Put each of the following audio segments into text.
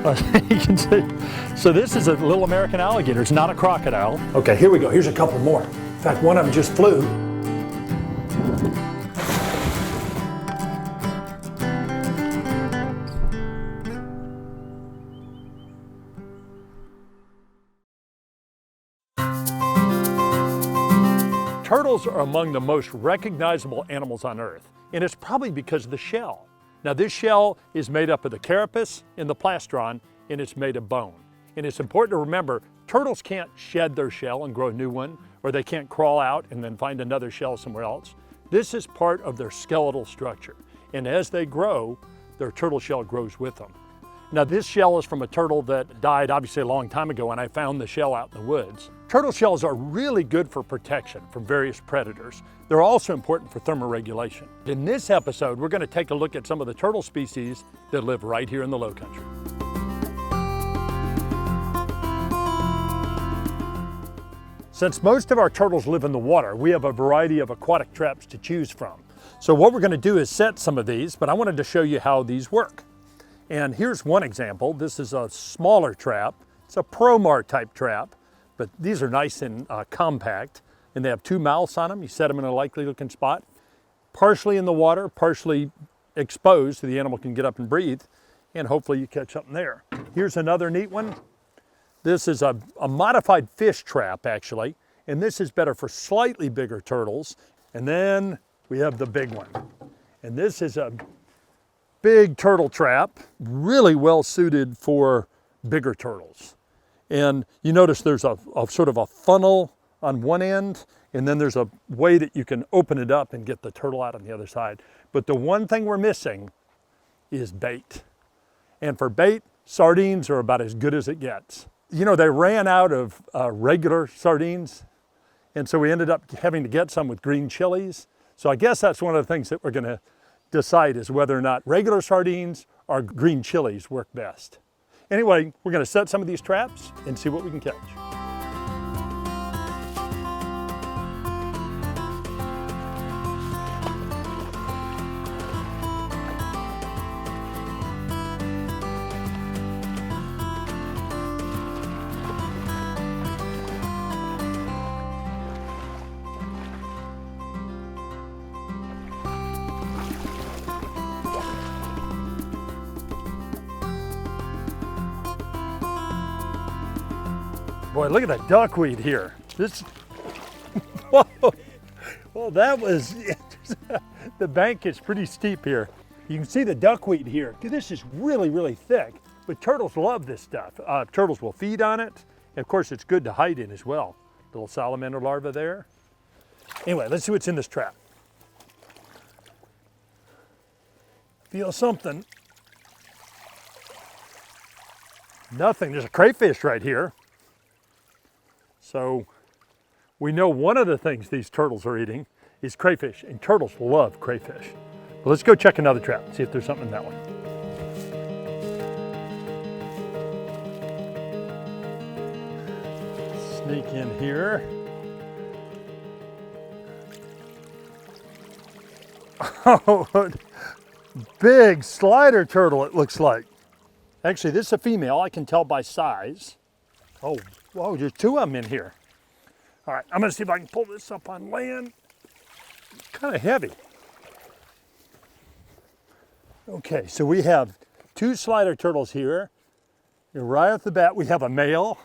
You can see. So this is a little American alligator. It's not a crocodile. Okay, here we go. Here's a couple more. In fact, one of them just flew. Turtles are among the most recognizable animals on Earth, and it's probably because of the shell. Now this shell is made up of the carapace and the plastron, and it's made of bone. And it's important to remember, turtles can't shed their shell and grow a new one, or they can't crawl out and then find another shell somewhere else. This is part of their skeletal structure. And as they grow, their turtle shell grows with them. Now this shell is from a turtle that died obviously a long time ago, and I found the shell out in the woods. Turtle shells are really good for protection from various predators. They're also important for thermoregulation. In this episode, we're going to take a look at some of the turtle species that live right here in the Lowcountry. Since most of our turtles live in the water, we have a variety of aquatic traps to choose from. So what we're going to do is set some of these, but I wanted to show you how these work. And here's one example. This is a smaller trap. It's a Promar type trap, but these are nice and compact, and they have two mouths on them. You set them in a likely looking spot, partially in the water, partially exposed so the animal can get up and breathe, and hopefully you catch something there. Here's another neat one. This is a modified fish trap actually, and this is better for slightly bigger turtles. And then we have the big one. And this is a big turtle trap, really well suited for bigger turtles. And you notice there's a sort of a funnel on one end, and then there's a way that you can open it up and get the turtle out on the other side. But the one thing we're missing is bait. And for bait, sardines are about as good as it gets. You know, they ran out of regular sardines, and so we ended up having to get some with green chilies. So I guess that's one of the things that we're gonna decide is whether or not regular sardines or green chilies work best. Anyway, we're gonna set some of these traps and see what we can catch. Boy, look at that duckweed here. This, whoa, well, that was, the bank is pretty steep here. You can see the duckweed here. This is really, really thick, but turtles love this stuff. Turtles will feed on it. And of course, it's good to hide in as well. Little salamander larva there. Anyway, let's see what's in this trap. Feel something. Nothing, there's a crayfish right here. So we know one of the things these turtles are eating is crayfish, and turtles love crayfish. But let's go check another trap, see if there's something in that one. Sneak in here. Oh, big slider turtle it looks like. Actually, this is a female, I can tell by size. Oh, whoa, there's two of them in here. All right, I'm gonna see if I can pull this up on land. It's kind of heavy. Okay, so we have two slider turtles here. And right off the bat, we have a male.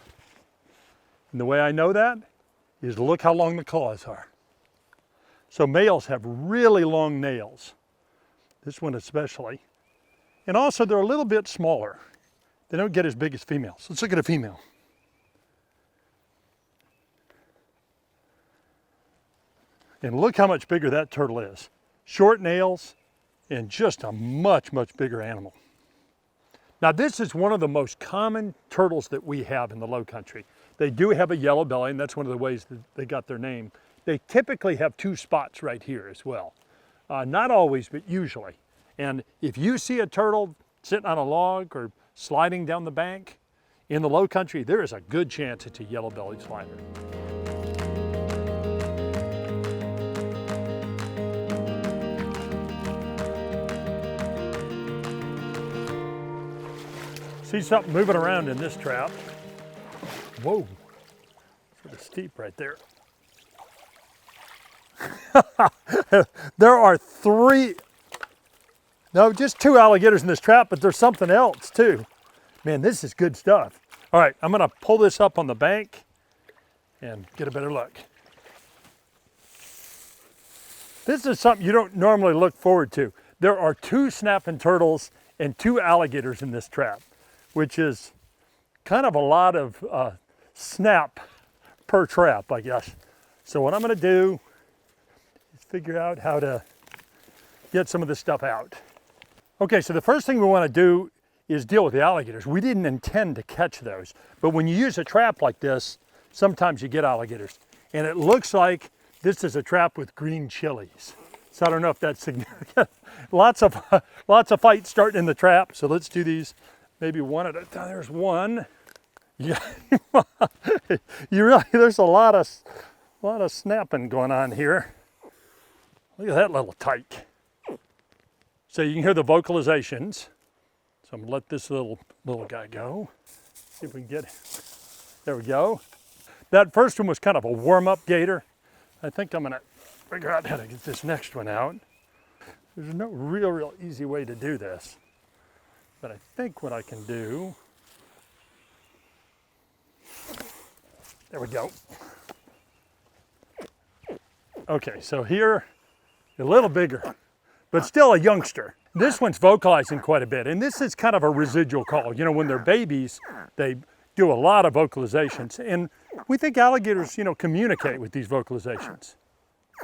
And the way I know that is look how long the claws are. So males have really long nails. This one especially. And also they're a little bit smaller. They don't get as big as females. Let's look at a female. And look how much bigger that turtle is. Short nails and just a much, much bigger animal. Now this is one of the most common turtles that we have in the Lowcountry. They do have a yellow belly, and that's one of the ways that they got their name. They typically have two spots right here as well. Not always, but usually. And if you see a turtle sitting on a log or sliding down the bank in the Lowcountry, there is a good chance it's a yellow-bellied slider. See something moving around in this trap. Whoa, sort of steep right there. There are just 2 alligators in this trap, but there's something else too. Man, this is good stuff. All right, I'm gonna pull this up on the bank and get a better look. This is something you don't normally look forward to. There are 2 snapping turtles and 2 alligators in this trap, which is kind of a lot of snap per trap, I guess. So what I'm gonna do is figure out how to get some of this stuff out. Okay, so the first thing we wanna do is deal with the alligators. We didn't intend to catch those, but when you use a trap like this, sometimes you get alligators. And it looks like this is a trap with green chilies. So I don't know if that's significant. Lots of fights starting in the trap. So let's do these maybe one at a time. There's one. Yeah, there's a lot of snapping going on here. Look at that little tyke. So you can hear the vocalizations. So I'm gonna let this little guy go. See if we can get, there we go. That first one was kind of a warm-up gator. I think I'm gonna figure out how to get this next one out. There's no real easy way to do this, but I think what I can do, there we go. Okay, so here, a little bigger, but still a youngster. This one's vocalizing quite a bit, and this is kind of a residual call. You know, when they're babies, they do a lot of vocalizations, and we think alligators, communicate with these vocalizations.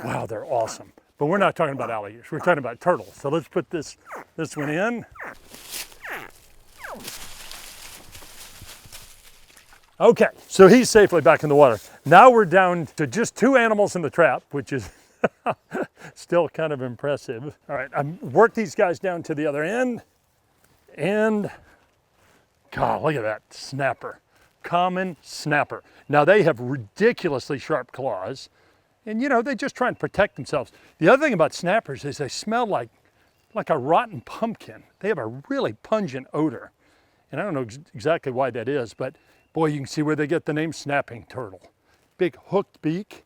Wow, they're awesome. But we're not talking about alligators, we're talking about turtles. So let's put this one in. Okay, so he's safely back in the water. Now we're down to just 2 animals in the trap, which is still kind of impressive. All right, I worked these guys down to the other end, and God, look at that snapper. Common snapper. Now they have ridiculously sharp claws, and they just try and protect themselves. The other thing about snappers is they smell like a rotten pumpkin. They have a really pungent odor, and I don't know exactly why that is, but boy, you can see where they get the name snapping turtle. Big hooked beak,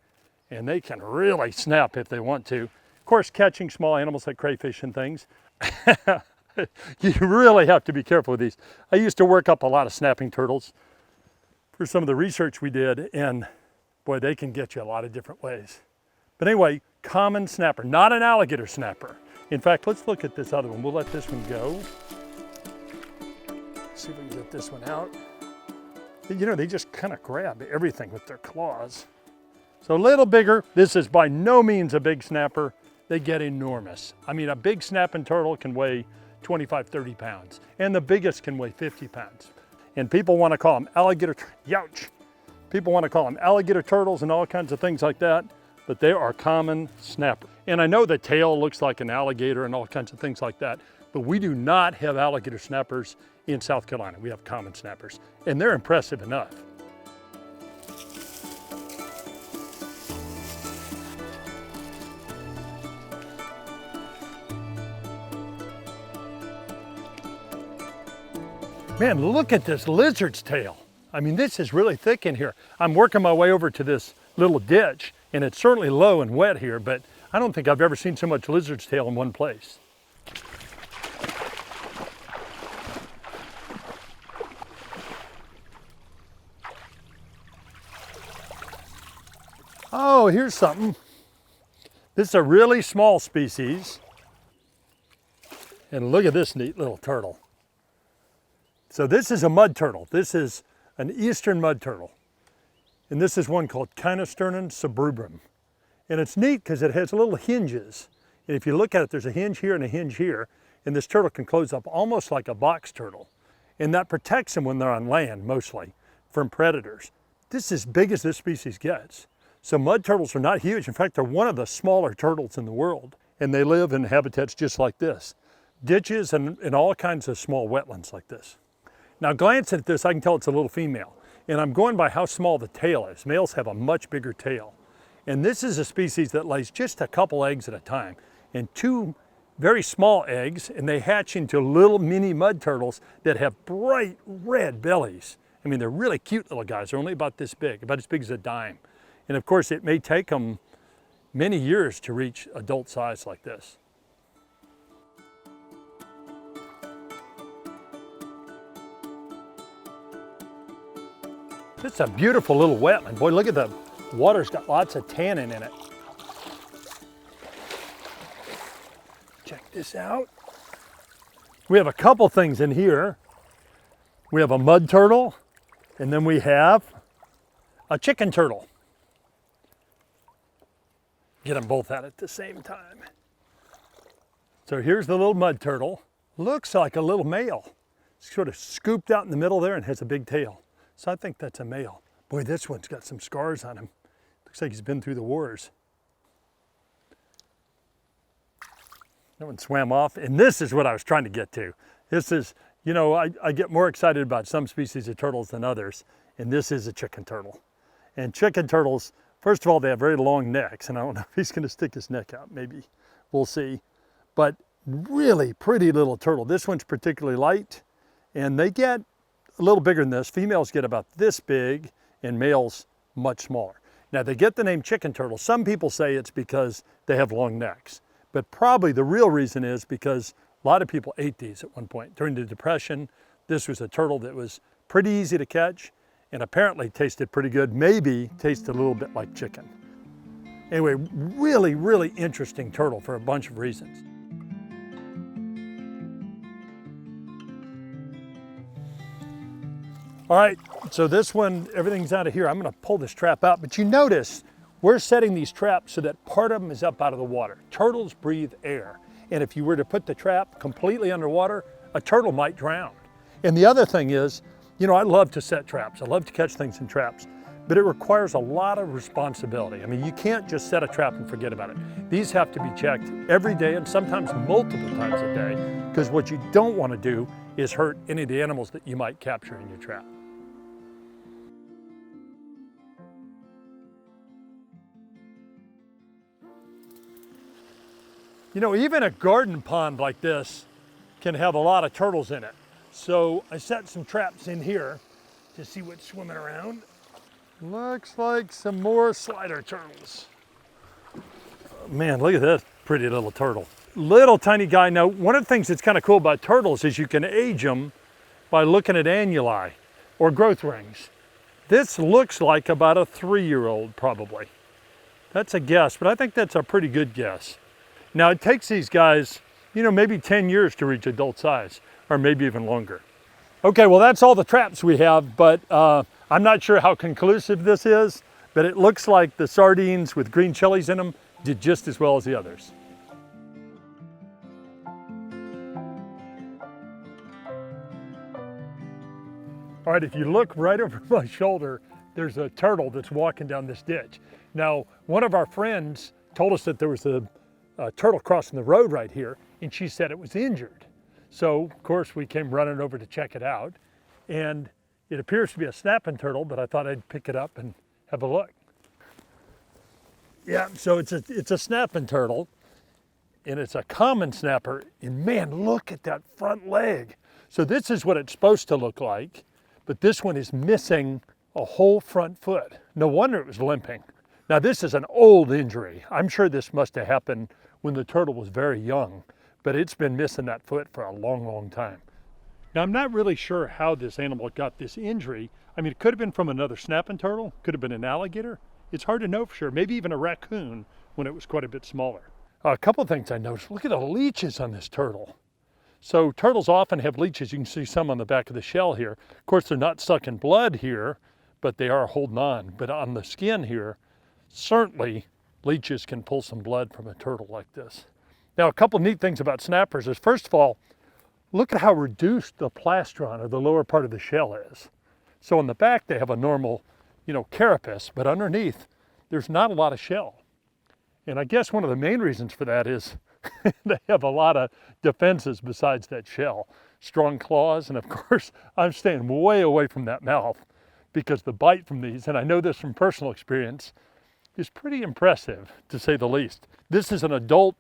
and they can really snap if they want to. Of course, catching small animals like crayfish and things, you really have to be careful with these. I used to work up a lot of snapping turtles for some of the research we did, and boy, they can get you a lot of different ways. But anyway, common snapper, not an alligator snapper. In fact, let's look at this other one. We'll let this one go. See if we can get this one out. They just kind of grab everything with their claws. So a little bigger. This is by no means a big snapper. They get enormous. I mean, a big snapping turtle can weigh 25, 30 pounds, and the biggest can weigh 50 pounds. And people want to call them alligator, People want to call them alligator turtles and all kinds of things like that, but they are common snapper. And I know the tail looks like an alligator and all kinds of things like that, but we do not have alligator snappers in South Carolina. We have common snappers, and they're impressive enough. Man, look at this lizard's tail. I mean, this is really thick in here. I'm working my way over to this little ditch, and it's certainly low and wet here, but I don't think I've ever seen so much lizard's tail in one place. Oh, here's something. This is a really small species. And look at this neat little turtle. So this is a mud turtle. This is an eastern mud turtle. And this is one called Kinosternum subrubrum. And it's neat because it has little hinges. And if you look at it, there's a hinge here and a hinge here. And this turtle can close up almost like a box turtle. And that protects them when they're on land, mostly, from predators. This is as big as this species gets. So mud turtles are not huge. In fact, they're one of the smaller turtles in the world. And they live in habitats just like this. Ditches and all kinds of small wetlands like this. Now glancing at this, I can tell it's a little female. And I'm going by how small the tail is. Males have a much bigger tail. And this is a species that lays just a couple eggs at a time. And 2 very small eggs, and they hatch into little mini mud turtles that have bright red bellies. I mean, they're really cute little guys. They're only about this big, about as big as a dime. And of course, it may take them many years to reach adult size like this. It's a beautiful little wetland. Boy, look at the water's got lots of tannin in it. Check this out. We have a couple things in here. We have a mud turtle, and then we have a chicken turtle. Get them both out at the same time. So here's the little mud turtle. Looks like a little male. Sort of scooped out in the middle there and has a big tail. So I think that's a male. Boy, this one's got some scars on him. Looks like he's been through the wars. That one swam off, and this is what I was trying to get to. This is, you know, I get more excited about some species of turtles than others, and this is a chicken turtle. And chicken turtles, first of all, they have very long necks, and I don't know if he's gonna stick his neck out, maybe, we'll see. But really pretty little turtle. This one's particularly light, and they get a little bigger than this. Females get about this big, and males much smaller. Now, they get the name chicken turtle. Some people say it's because they have long necks, but probably the real reason is because a lot of people ate these at one point. During the Depression, this was a turtle that was pretty easy to catch and apparently tasted pretty good, maybe tasted a little bit like chicken. Anyway, really, really interesting turtle for a bunch of reasons. All right, so this one, everything's out of here. I'm gonna pull this trap out, but you notice we're setting these traps so that part of them is up out of the water. Turtles breathe air, and if you were to put the trap completely underwater, a turtle might drown. And the other thing is, you know, I love to set traps. I love to catch things in traps, but it requires a lot of responsibility. I mean, you can't just set a trap and forget about it. These have to be checked every day and sometimes multiple times a day, because what you don't want to do is hurt any of the animals that you might capture in your trap. You know, even a garden pond like this can have a lot of turtles in it. So I set some traps in here to see what's swimming around. Looks like some more slider turtles. Oh, man, look at this pretty little turtle. Little tiny guy. Now, one of the things that's kind of cool about turtles is you can age them by looking at annuli or growth rings. This looks like about a 3-year-old probably. That's a guess, but I think that's a pretty good guess. Now, it takes these guys, you know, maybe 10 years to reach adult size, or maybe even longer. Okay, well, that's all the traps we have, but I'm not sure how conclusive this is, but it looks like the sardines with green chilies in them did just as well as the others. All right, if you look right over my shoulder, there's a turtle that's walking down this ditch. Now, one of our friends told us that there was a turtle crossing the road right here, and she said it was injured. So, of course, we came running over to check it out, and it appears to be a snapping turtle, but I thought I'd pick it up and have a look. Yeah, so it's a snapping turtle, and it's a common snapper, and man, look at that front leg. So this is what it's supposed to look like, but this one is missing a whole front foot. No wonder it was limping. Now, this is an old injury. I'm sure this must have happened when the turtle was very young, but it's been missing that foot for a long, long time. Now, I'm not really sure how this animal got this injury. I mean, it could have been from another snapping turtle, could have been an alligator. It's hard to know for sure, maybe even a raccoon when it was quite a bit smaller. A couple of things I noticed. Look at the leeches on this turtle. So turtles often have leeches. You can see some on the back of the shell here. Of course, they're not sucking blood here, but they are holding on. But on the skin here, certainly leeches can pull some blood from a turtle like this. Now, a couple neat things about snappers is, first of all, look at how reduced the plastron, or the lower part of the shell, is. So on the back, they have a normal, you know, carapace, but underneath, there's not a lot of shell. And I guess one of the main reasons for that is they have a lot of defenses besides that shell. Strong claws, and of course, I'm staying way away from that mouth because the bite from these, and I know this from personal experience, is pretty impressive, to say the least. This is an adult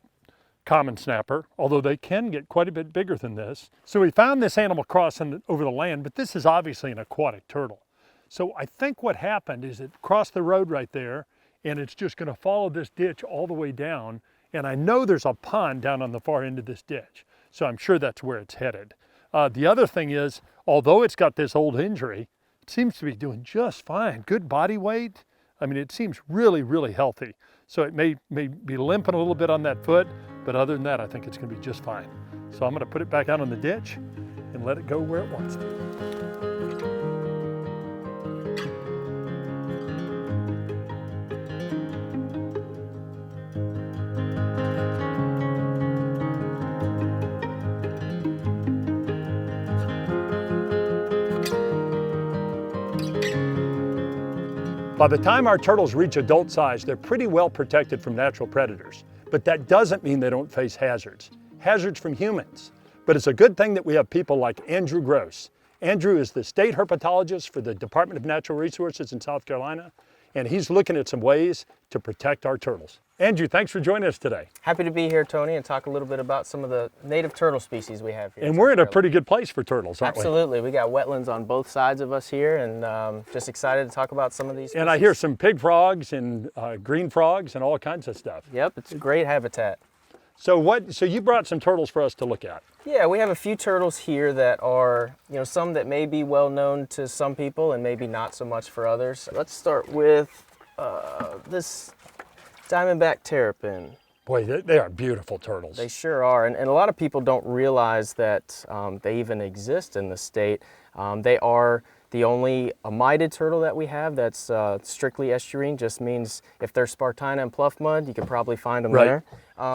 common snapper, although they can get quite a bit bigger than this. So we found this animal crossing over the land, but this is obviously an aquatic turtle. So I think what happened is it crossed the road right there, and it's just going to follow this ditch all the way down. And I know there's a pond down on the far end of this ditch, so I'm sure that's where it's headed. The other thing is, although it's got this old injury, it seems to be doing just fine. Good body weight. I mean, it seems really, really healthy. So it may be limping a little bit on that foot, but other than that, I think it's going to be just fine. So I'm going to put it back out on the ditch and let it go where it wants to. By the time our turtles reach adult size, they're pretty well protected from natural predators. But that doesn't mean they don't face hazards. Hazards from humans. But it's a good thing that we have people like Andrew Gross. Andrew is the state herpetologist for the Department of Natural Resources in South Carolina, and he's looking at some ways to protect our turtles. Andrew, thanks for joining us today. Happy to be here, Tony, and talk a little bit about some of the native turtle species we have here. And we're in a pretty good place for turtles, aren't we? Absolutely. We got wetlands on both sides of us here, and just excited to talk about some of these species. And I hear some pig frogs and green frogs and all kinds of stuff. Yep, it's a great habitat. So you brought some turtles for us to look at. Yeah, we have a few turtles here that are, some that may be well known to some people and maybe not so much for others. Let's start with this Diamondback terrapin. Boy, they are beautiful turtles. They sure are, and a lot of people don't realize that they even exist in the state. They are the only amided turtle that we have that's strictly estuarine. Just means if there's Spartina and pluff mud, you can probably find them there.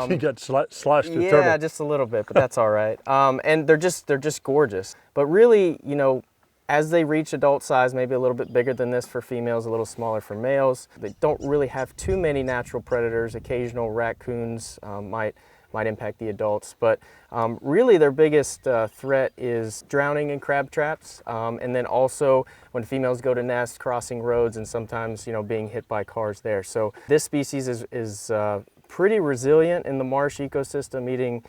You got sloshed with yeah, turtle. just a little bit, but that's all right. And they're just gorgeous. But really, as they reach adult size, maybe a little bit bigger than this for females, a little smaller for males, they don't really have too many natural predators. Occasional raccoons might impact the adults, but really their biggest threat is drowning in crab traps, and then also when females go to nest, crossing roads, and sometimes being hit by cars there. So this species is pretty resilient in the marsh ecosystem, eating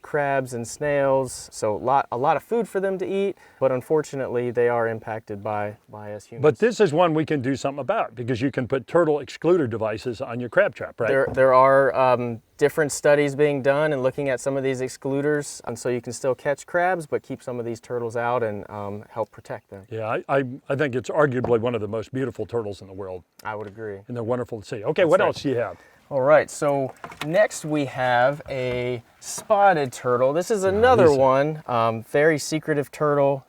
crabs and snails, so a lot of food for them to eat, but unfortunately they are impacted by us humans. But this is one we can do something about, because you can put turtle excluder devices on your crab trap, right? There are different studies being done and looking at some of these excluders, and so you can still catch crabs but keep some of these turtles out and help protect them. Yeah, I think it's arguably one of the most beautiful turtles in the world. I would agree. And they're wonderful to see. Okay, what else do you have? All right, so next we have a spotted turtle. This is another one, very secretive turtle,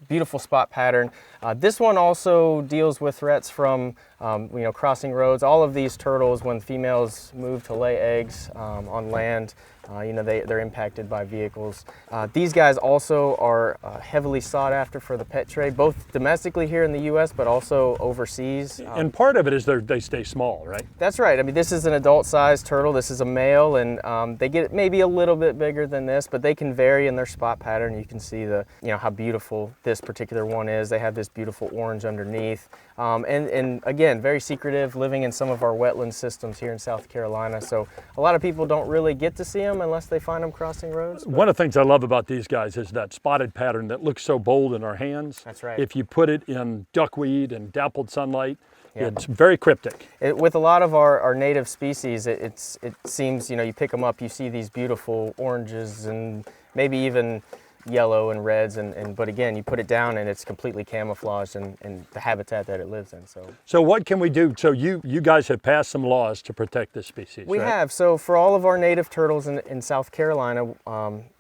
beautiful spot pattern. This one also deals with threats from, crossing roads. All of these turtles, when females move to lay eggs on land, they're impacted by vehicles. These guys also are heavily sought after for the pet trade, both domestically here in the U.S., but also overseas. And part of it is they stay small, right? That's right. I mean, this is an adult-sized turtle. This is a male, and they get maybe a little bit bigger than this, but they can vary in their spot pattern. You can see how beautiful this particular one is. They have this beautiful orange underneath. And again, very secretive, living in some of our wetland systems here in South Carolina. So a lot of people don't really get to see them unless they find them crossing roads. One of the things I love about these guys is that spotted pattern that looks so bold in our hands. That's right. If you put it in duckweed and dappled sunlight, yeah, it's very cryptic. With a lot of our native species, it seems, you pick them up, you see these beautiful oranges and maybe even yellow and reds, but again, you put it down and it's completely camouflaged in the habitat that it lives in. So what can we do? So you guys have passed some laws to protect this species, We right? have. So for all of our native turtles in South Carolina,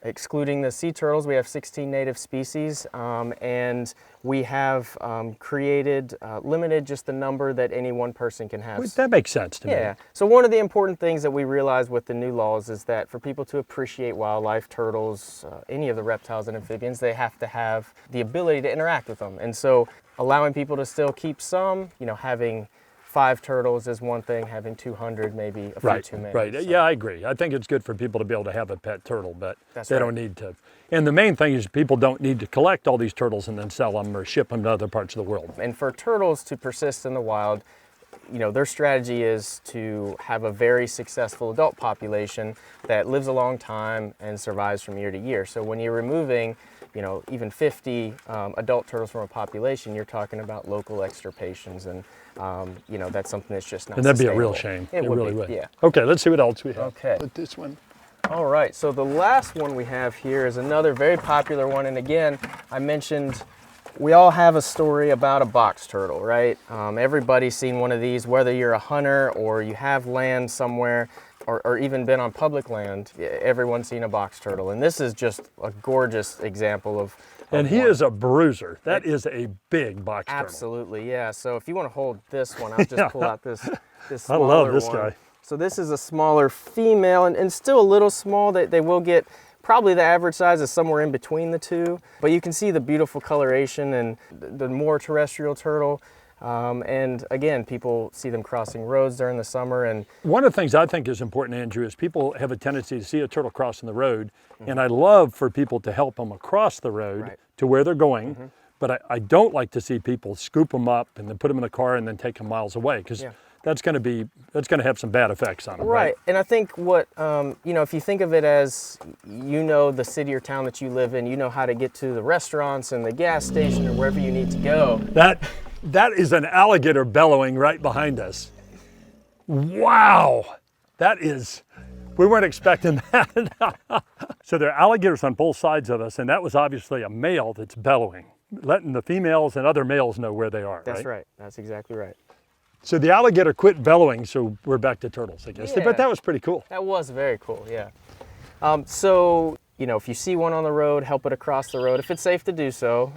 excluding the sea turtles, we have 16 native species, and we have limited just the number that any one person can have. Well, that makes sense to me. Yeah. So one of the important things that we realized with the new laws is that for people to appreciate wildlife, turtles, any of the reptiles and amphibians, they have to have the ability to interact with them. And so allowing people to still keep some, having 5 turtles is one thing, having 200 maybe a few too many. Right, So. yeah, I agree. I think it's good for people to be able to have a pet turtle, but That's they right. don't need to. And the main thing is people don't need to collect all these turtles and then sell them or ship them to other parts of the world. And for turtles to persist in the wild, you know, their strategy is to have a very successful adult population that lives a long time and survives from year to year. So when you're removing, you know, even 50 adult turtles from a population, you're talking about local extirpations, and you know, that's something that's just not And that'd be a sustainable. real shame. It really be, would. yeah. Okay, let's see what else we have. Okay. Put this one. All right, so the last one we have here is another very popular one, and again, I mentioned we all have a story about a box turtle, right? Everybody's seen one of these, whether you're a hunter or you have land somewhere, or even been on public land. Everyone's seen a box turtle, and this is just a gorgeous example of And he one. is a bruiser. That is a big box turtle. Absolutely, yeah. So if you want to hold this one, I'll just pull out this I smaller love this one. guy. So this is a smaller female, and still a little small. They will get, probably the average size is somewhere in between the two. But you can see the beautiful coloration and the more terrestrial turtle. And again, people see them crossing roads during the summer. And one of the things I think is important, Andrew, is people have a tendency to see a turtle crossing the road, and I love for people to help them across the road to where they're going, but I don't like to see people scoop them up and then put them in the car and then take them miles away, because that's going to have some bad effects on them. Right, and I think what, you know, if you think of it as, you know, the city or town that you live in, you know how to get to the restaurants and the gas station or wherever you need to go. That is an alligator bellowing right behind us. Wow, we weren't expecting that. So there are alligators on both sides of us, and that was obviously a male that's bellowing, letting the females and other males know where they are. That's right, that's exactly right. So the alligator quit bellowing, so we're back to turtles, I guess. Yeah. But that was pretty cool. That was very cool, yeah. So, you know, if you see one on the road, help it across the road if it's safe to do so,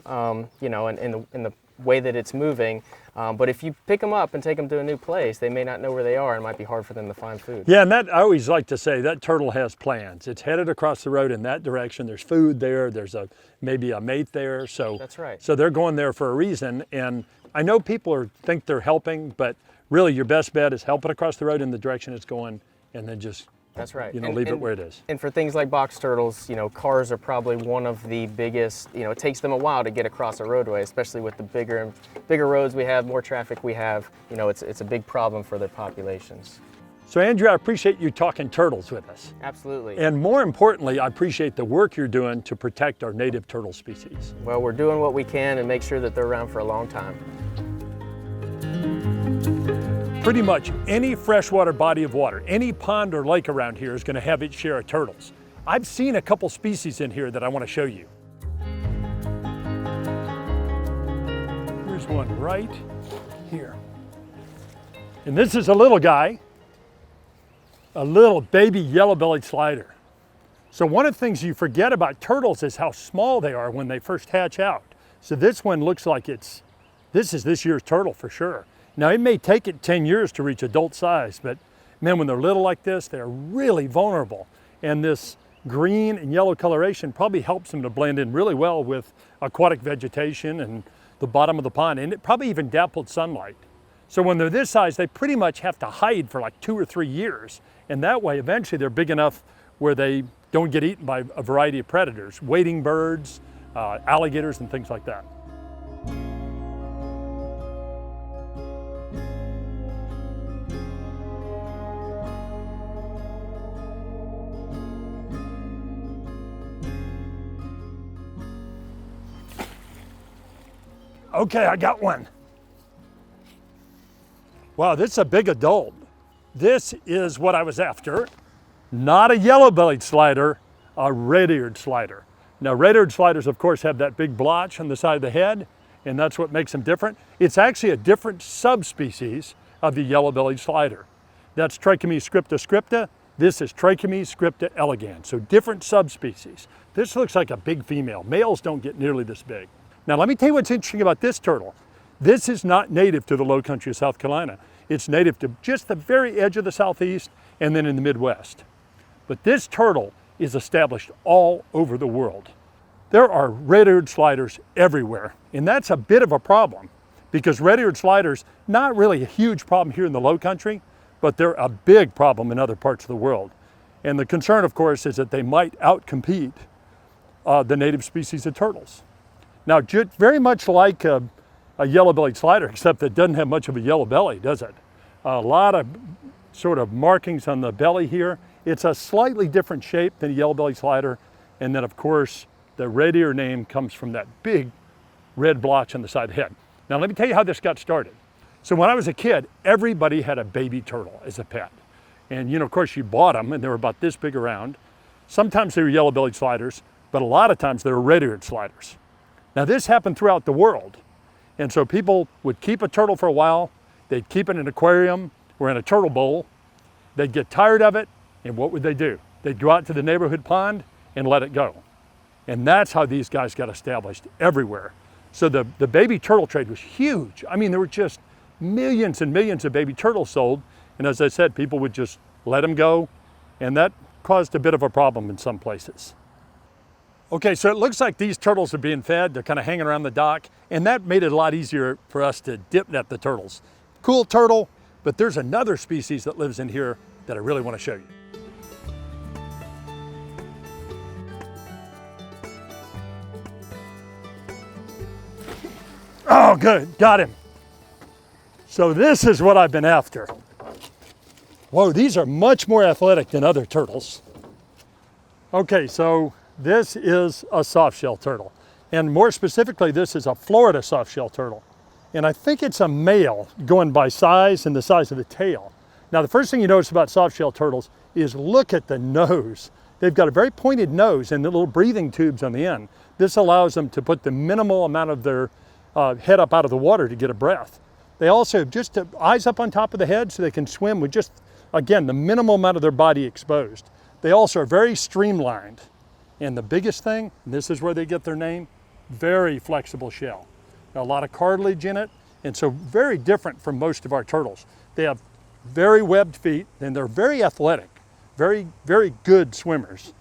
you know, in the way that it's moving. But if you pick them up and take them to a new place, they may not know where they are, and it might be hard for them to find food. Yeah, and that, I always like to say, that turtle has plans. It's headed across the road in that direction. There's food there. There's maybe a mate there. So that's right. So they're going there for a reason. And I know people think they're helping, but really your best bet is help it across the road in the direction it's going, and then just that's right. You know, leave it where it is. And for things like box turtles, you know, cars are probably one of the biggest, you know, it takes them a while to get across a roadway, especially with the bigger roads we have, more traffic we have. You know, it's a big problem for their populations. So Andrew, I appreciate you talking turtles with us. Absolutely. And more importantly, I appreciate the work you're doing to protect our native turtle species. Well, we're doing what we can and make sure that they're around for a long time. Pretty much any freshwater body of water, any pond or lake around here is going to have its share of turtles. I've seen a couple species in here that I want to show you. Here's one right here. And this is a little guy, a little baby yellow-bellied slider. So one of the things you forget about turtles is how small they are when they first hatch out. So this one looks like this is this year's turtle for sure. Now, it may take it 10 years to reach adult size, but man, when they're little like this, they're really vulnerable. And this green and yellow coloration probably helps them to blend in really well with aquatic vegetation and the bottom of the pond, and it probably even dappled sunlight. So when they're this size, they pretty much have to hide for like 2 or 3 years. And that way, eventually they're big enough where they don't get eaten by a variety of predators, wading birds, alligators, and things like that. Okay, I got one. Wow, this is a big adult. This is what I was after. Not a yellow-bellied slider, a red-eared slider. Now, red-eared sliders, of course, have that big blotch on the side of the head, and that's what makes them different. It's actually a different subspecies of the yellow-bellied slider. That's Trichomys scripta scripta. This is Trichomys scripta elegans, so different subspecies. This looks like a big female. Males don't get nearly this big. Now, let me tell you what's interesting about this turtle. This is not native to the Lowcountry of South Carolina. It's native to just the very edge of the Southeast and then in the Midwest. But this turtle is established all over the world. There are red-eared sliders everywhere, and that's a bit of a problem because red-eared sliders, not really a huge problem here in the Lowcountry, but they're a big problem in other parts of the world. And the concern, of course, is that they might outcompete the native species of turtles. Now, very much like a yellow-bellied slider, except that it doesn't have much of a yellow belly, does it? A lot of sort of markings on the belly here. It's a slightly different shape than a yellow-bellied slider. And then of course, the red ear name comes from that big red blotch on the side of the head. Now let me tell you how this got started. So when I was a kid, everybody had a baby turtle as a pet. And you know, of course you bought them and they were about this big around. Sometimes they were yellow-bellied sliders, but a lot of times they were red-eared sliders. Now this happened throughout the world. And so people would keep a turtle for a while, they'd keep it in an aquarium or in a turtle bowl, they'd get tired of it, and what would they do? They'd go out to the neighborhood pond and let it go. And that's how these guys got established everywhere. So the baby turtle trade was huge. I mean, there were just millions and millions of baby turtles sold. And as I said, people would just let them go. And that caused a bit of a problem in some places. Okay, so it looks like these turtles are being fed. They're kind of hanging around the dock. And that made it a lot easier for us to dip net the turtles. Cool turtle, but there's another species that lives in here that I really want to show you. Oh, good, got him. So this is what I've been after. Whoa, these are much more athletic than other turtles. Okay, so this is a softshell turtle. And more specifically, this is a Florida softshell turtle. And I think it's a male going by size and the size of the tail. Now, the first thing you notice about softshell turtles is look at the nose. They've got a very pointed nose and the little breathing tubes on the end. This allows them to put the minimal amount of their head up out of the water to get a breath. They also have just eyes up on top of the head so they can swim with just, again, the minimal amount of their body exposed. They also are very streamlined. And the biggest thing, and this is where they get their name, very flexible shell. A lot of cartilage in it, and so very different from most of our turtles. They have very webbed feet, and they're very athletic, very, very good swimmers.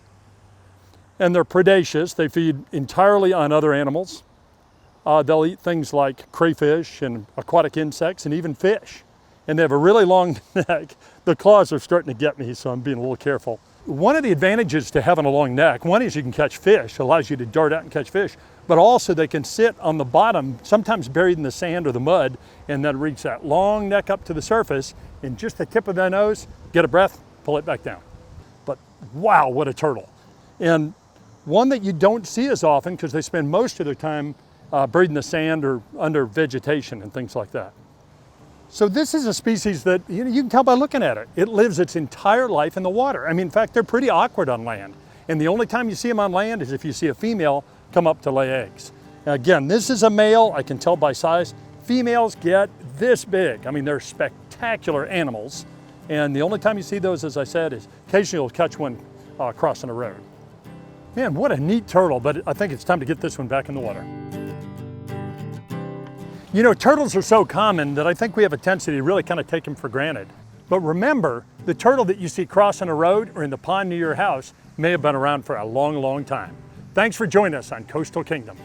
And they're predaceous. They feed entirely on other animals. They'll eat things like crayfish and aquatic insects and even fish. And they have a really long neck. The claws are starting to get me, so I'm being a little careful. One of the advantages to having a long neck, one is you can catch fish, allows you to dart out and catch fish, but also they can sit on the bottom, sometimes buried in the sand or the mud, and then reach that long neck up to the surface, and just the tip of their nose, get a breath, pull it back down. But wow, what a turtle. And one that you don't see as often because they spend most of their time buried in the sand or under vegetation and things like that. So this is a species that you can tell by looking at it. It lives its entire life in the water. I mean, in fact, they're pretty awkward on land. And the only time you see them on land is if you see a female come up to lay eggs. Now again, this is a male, I can tell by size. Females get this big. I mean, they're spectacular animals. And the only time you see those, as I said, is occasionally you'll catch one crossing a road. Man, what a neat turtle, but I think it's time to get this one back in the water. You know, turtles are so common that I think we have a tendency to really kind of take them for granted. But remember, the turtle that you see crossing a road or in the pond near your house may have been around for a long, long time. Thanks for joining us on Coastal Kingdom.